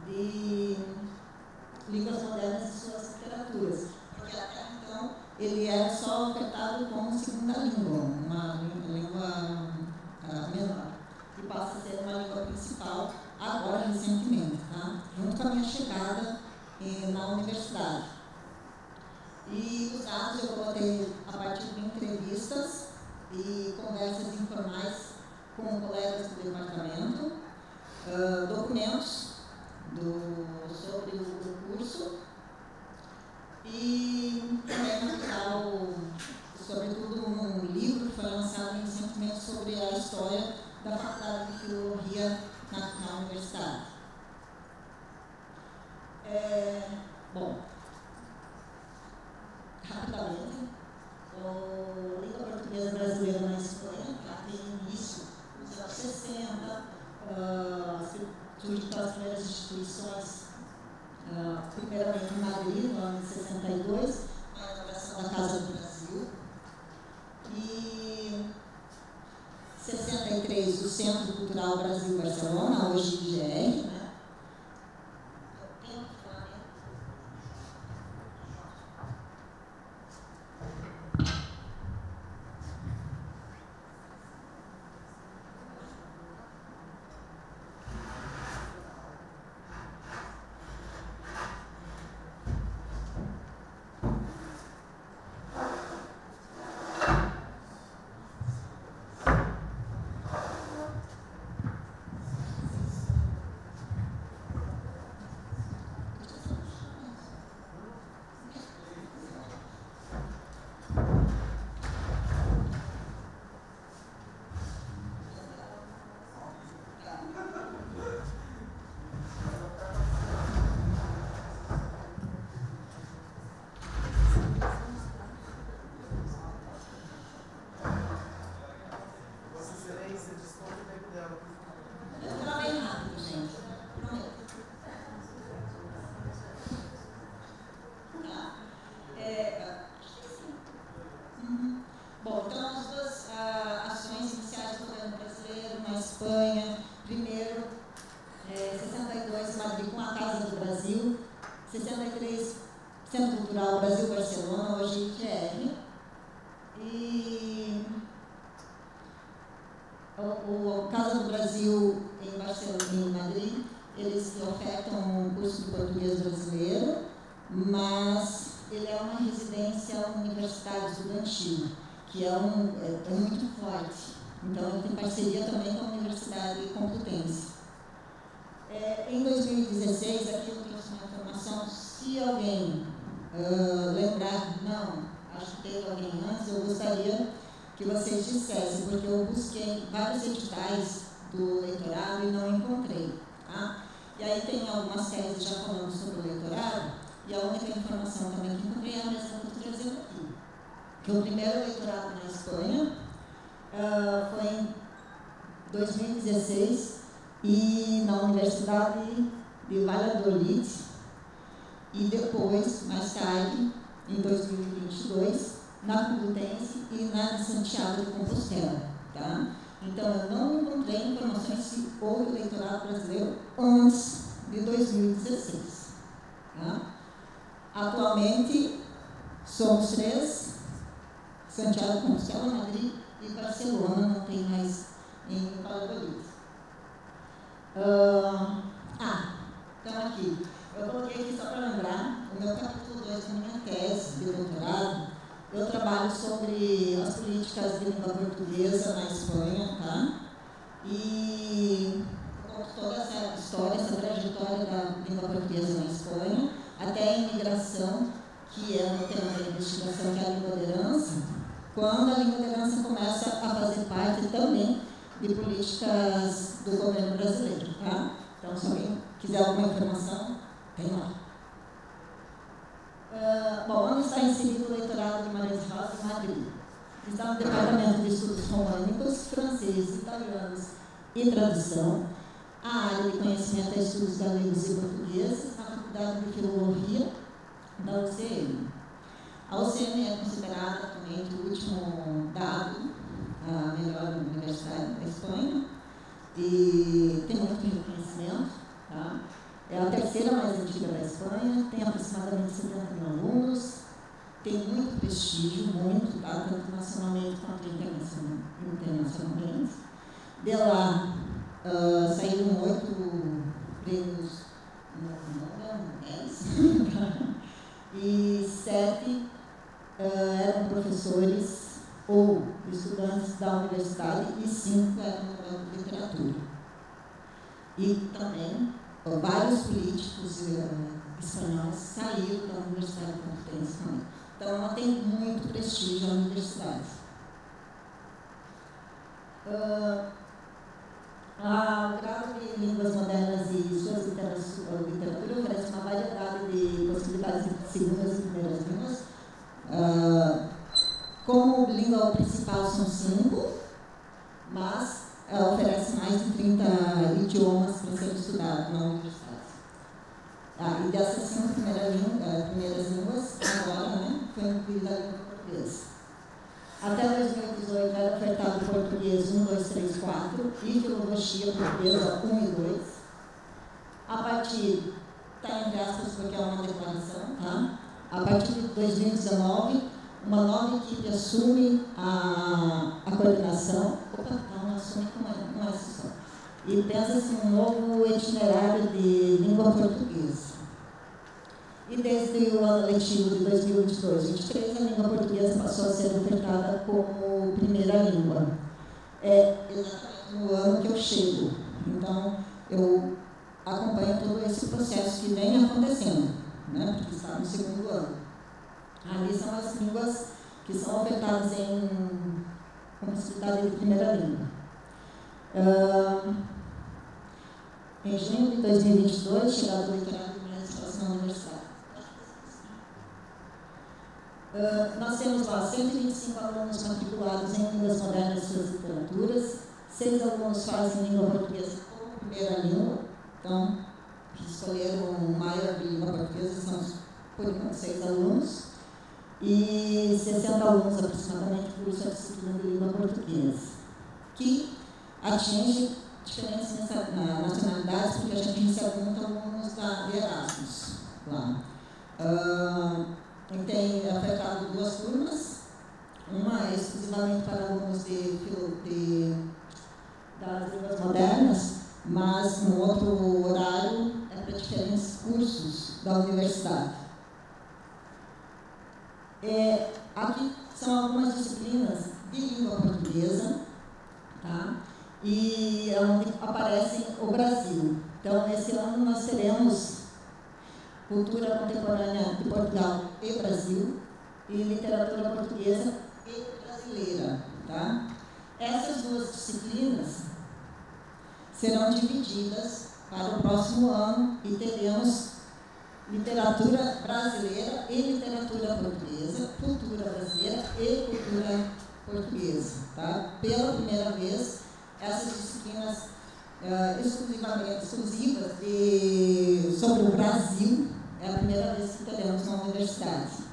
de línguas modernas e suas literaturas, porque até então ele era só ofertado como segunda língua, uma língua menor, que passa a ser uma língua principal agora, recentemente, tá? Junto com a minha chegada na universidade. E os dados eu coloquei a partir de entrevistas e conversas informais com colegas do departamento, documentos sobre o curso e também material, sobretudo um livro que foi lançado recentemente sobre a história da Faculdade de Filologia na universidade. Bom, rapidamente, a língua portuguesa brasileira na Espanha já tem início nos anos 60, surgiram as primeiras instituições, primeiramente em Madrid, no ano de 62, com a inauguração da Casa do Brasil, e 63, o Centro Cultural Brasil Barcelona, hoje IGR, né? Que é muito forte. Então, ele tem parceria também com a Universidade Complutense. Em 2016, aqui eu trouxe uma informação, se alguém lembrar, não, acho que teve alguém antes, eu gostaria que vocês dissessem, porque eu busquei vários editais do leitorado e não encontrei. Tá? E aí tem algumas teses já falando sobre o leitorado, e a única informação também que encontrei é a mesma que eu estou trazendo aqui. Que o primeiro leitorado na Espanha foi em 2016 e na Universidade de Valladolid, e depois, mais tarde, em 2022, na Complutense e na Santiago de Compostela. Tá? Então, eu não encontrei informações se houve leitorado brasileiro antes de 2016. Tá? Atualmente, somos 3, Santiago de Compostela, Madrid e Barcelona, não tem mais em Valladolid. Então aqui, eu coloquei aqui só para lembrar, o meu capítulo 2 da minha tese de doutorado, eu trabalho sobre as políticas de língua portuguesa na Espanha, tá? E eu conto toda essa história, essa trajetória da língua portuguesa na Espanha, até a imigração, que é o tema da investigação, que é a língua de herança, quando a língua de herança começa a fazer parte também de políticas do governo brasileiro. Tá? Então, se alguém quiser alguma informação, tem lá. Onde está inserido o leitorado de Maria de Rosa em Madrid? Está no Departamento de Estudos Românicos, Franceses, Italianos e Tradução, a área de Conhecimento e Estudos Galegos e Portugueses, na Faculdade de Filologia da UCM. A UCM é considerada atualmente o último dado, a melhor universidade da Espanha, e tem muito reconhecimento. Tá? É a terceira mais antiga da Espanha, tem aproximadamente 70 mil alunos, tem muito prestígio, muito, tá? Tanto nacionalmente quanto internacionalmente. De lá, saíram 8 prêmios Nobel, e 7 eram professores ou estudantes da universidade e 5 eram de literatura. E também vários políticos espanhóis saíram da Universidade Complutense também. Então, ela tem muito prestígio na universidade. O grado de Línguas Modernas e Suas Literatura oferece uma variedade de possibilidades de segundas e primeiras línguas. Como língua principal são 5, mas ela oferece mais de 30 idiomas para ser estudado na universidade. E dessas 5 primeiras línguas, agora, né, foi incluída a língua portuguesa. Até 2018 era ofertado português 1, 2, 3, 4 e filologia portuguesa 1 e 2. A partir, está entre aspas porque é uma declaração, tá? A partir de 2019, uma nova equipe assume a coordenação. Não assume como é isso só. E pensa-se um novo itinerário de língua portuguesa. E desde o ano letivo de 2022-23, a língua portuguesa passou a ser ofertada como primeira língua. É exatamente no ano que eu chego. Então, eu acompanho todo esse processo que vem acontecendo, né, porque está no segundo ano. Ali são as línguas que são ofertadas com possibilidade de primeira língua. Em junho de 2022, chegado o doutorado de administração na universidade. Nós temos lá 125 alunos matriculados em línguas modernas e suas literaturas, 6 alunos fazem língua portuguesa como primeira língua, então, escolheram o maior de língua portuguesa, são, por enquanto, 6 alunos, e 60 alunos aproximadamente cursam a disciplina de língua portuguesa, que atinge diferentes nacionalidades, porque a gente recebe muitos alunos de Erasmus lá. Tem ofertado 2 turmas, uma exclusivamente para alunos das línguas modernas, mas no outro horário é para diferentes cursos da universidade. Aqui são algumas disciplinas de língua portuguesa, tá? E onde aparece o Brasil. Então, esse ano nós teremos Cultura Contemporânea de Portugal e Brasil e Literatura Portuguesa e Brasileira. Tá? Essas 2 disciplinas serão divididas para o próximo ano e teremos Literatura Brasileira e Literatura Portuguesa, Cultura Brasileira e Cultura Portuguesa. Tá? Pela primeira vez, essas disciplinas exclusivas sobre o Brasil, é a primeira vez que teremos na universidade.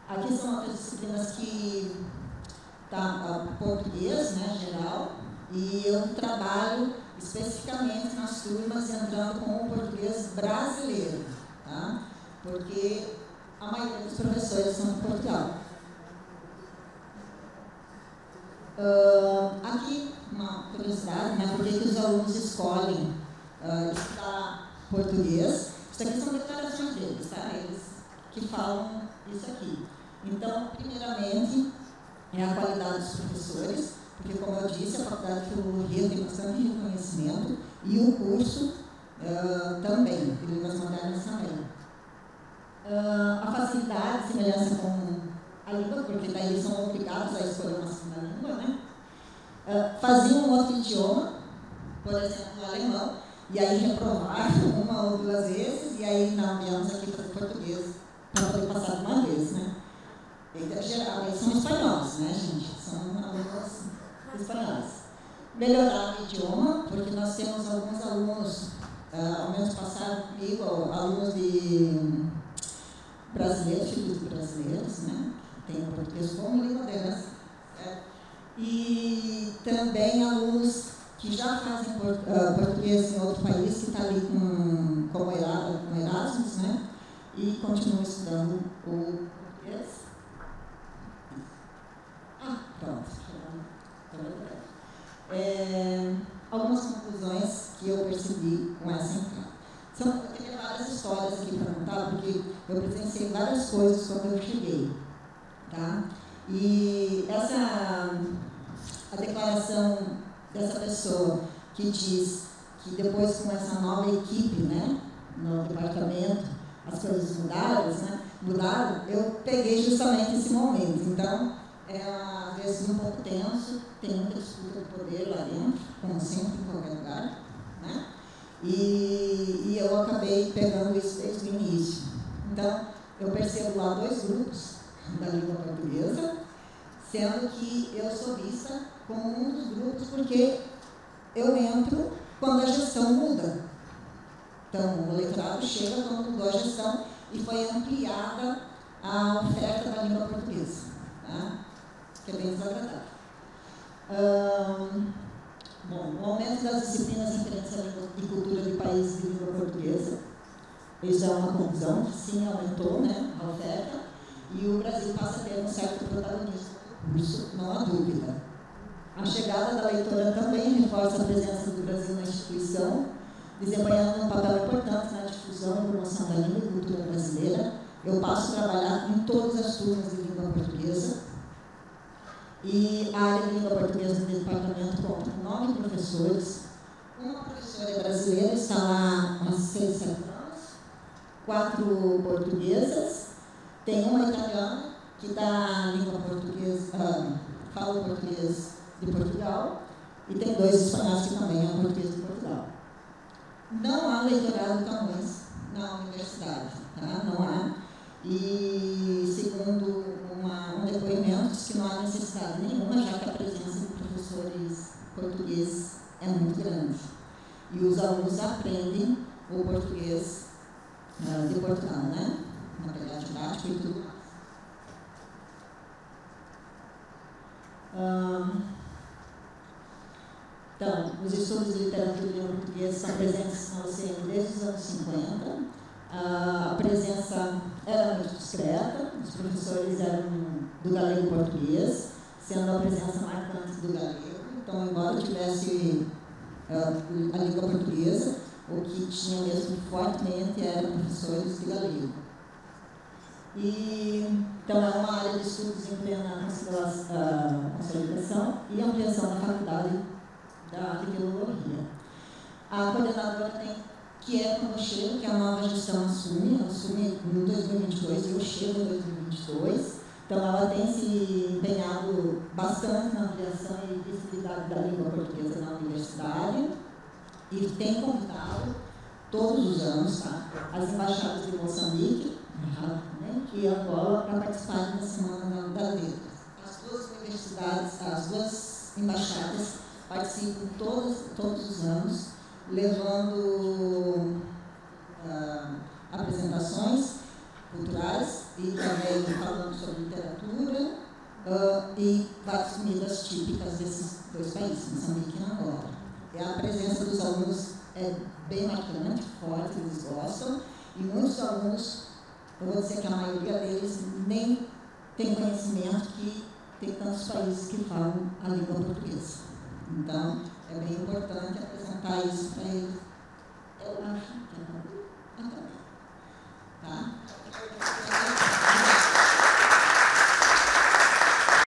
Aqui são outras disciplinas que português, né, geral, e eu trabalho especificamente nas turmas entrando com o português brasileiro, tá? Porque a maioria dos professores são de Portugal. Aqui, uma curiosidade, né, por que os alunos escolhem estudar português. Isso aqui são declarações deles, tá? Eles que falam isso aqui. Então, primeiramente, é a qualidade dos professores, porque, como eu disse, a Faculdade de Filologia tem bastante reconhecimento e o curso também, de línguas modernas também. A facilidade, semelhança com a língua, porque daí eles são obrigados a escolher uma segunda língua, né? Faziam um outro idioma, por exemplo, o alemão, e aí reprovaram 1 ou 2 vezes, e aí não, viemos aqui para o português, para poder passar de uma vez, né? Em geral, eles são espanhóis, né, gente? São alunos espanhóis. Melhorar o idioma, porque nós temos alguns alunos, ao menos passaram comigo, alunos de brasileiros, filhos de brasileiros, né? Tem o português como língua deles. E também alunos que já fazem português em outro país, que está ali como Erasmus, né? E continuam estudando o português. Pronto. Algumas conclusões que eu percebi com essa entrada. Eu tenho várias histórias aqui para contar, porque eu presenciei várias coisas quando eu cheguei. Tá? E a declaração dessa pessoa que diz que depois com essa nova equipe, né, no departamento, as coisas mudaram, eu peguei justamente esse momento. Então, às vezes um pouco tenso, tem muita disputa de poder lá dentro, como sempre em qualquer lugar, né? E eu acabei pegando isso desde o início. Então, eu percebo lá 2 grupos da língua portuguesa, sendo que eu sou vista como um dos grupos porque eu entro quando a gestão muda. Então, o eleitorado chega quando mudou a gestão e foi ampliada a oferta da língua portuguesa, tá? Que é bem desagradável. O aumento das disciplinas referentes à língua e cultura de países de língua portuguesa, isso é uma conclusão que sim aumentou, né, a oferta, e o Brasil passa a ter um certo protagonismo no curso, não há dúvida. A chegada da leitora também reforça a presença do Brasil na instituição, desempenhando um papel importante na difusão e promoção da língua e cultura brasileira. Eu passo a trabalhar em todas as turmas de língua portuguesa, e a área de língua portuguesa do departamento conta com 9 professores. Uma professora é brasileira, está lá há 6, 7 anos, 4 portuguesas, tem uma italiana que dá língua portuguesa, fala português de Portugal, e tem 2 espanhóis que também é português de Portugal. Não há leitorado Camões na universidade, tá? Não há. E, segundo um depoimento, diz que não há necessidade nenhuma, já que a presença de professores portugueses é muito grande. E os alunos aprendem o português de Portugal, né? Material didático e tudo mais. Então, os estudos de literatura e língua portuguesa são presentes na UCM desde os anos 50. A presença era muito discreta, os professores eram do galego português, sendo a presença marcante do galego. Então, embora tivesse a língua portuguesa, o que tinha mesmo fortemente eram professores de galego. Então, é uma área de estudos em plena consolidação e ampliação da faculdade de filologia. A coordenadora que é quando eu chego, que a nova gestão assume em 2022, e eu chego em 2022. Então, ela tem se empenhado bastante na ampliação e visibilidade da língua portuguesa na universidade e tem convidado, todos os anos, tá, as embaixadas de Moçambique e Angola para participarem da Semana da Letra. As 2 universidades, as 2 embaixadas participam todos os anos, levando apresentações culturais e também falando sobre literatura e várias comidas típicas desses 2 países, Moçambique e Angola. E a presença dos alunos é bem marcante, forte, eles gostam, e muitos alunos, eu vou dizer que a maioria deles nem tem conhecimento que tem tantos países que falam a língua portuguesa. Então, é bem importante apresentar isso para eles. Eu acho que é tá?